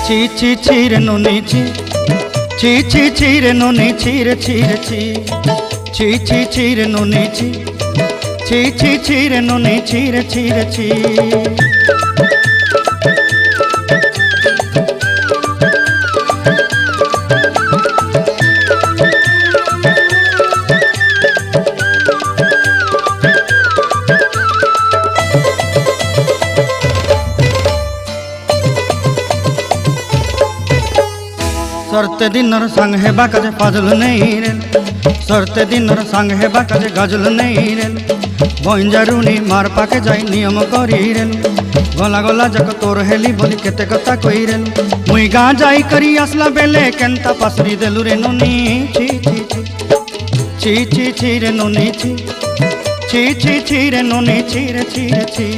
ছি ছি ছি রে নুনি ছি, ছি ছি ছি রে নুনি ছি রে ছি রে ছি, ছি ছি ছি রে নুনি ছি, ছি ছি ছি রে নুনি ছি রে ছি রে ছি। सरते दिनर संग हेबा काजे फाजल नहीं रेल, सरते दिनर संग हेबा काजे गाजल नहीं रेल, बंजारुनी मार पाके जाई नियम करी रेल, गला गला जक तोर हेली बोली केते कथा कई रेल, मुई गाँ जाई करी आसला बेले केंता पासरी देलु रे नुनी ची ची ची ची ची ची रे नुनी ची, ची ची ची रे नुनी ची रे ची रे ची।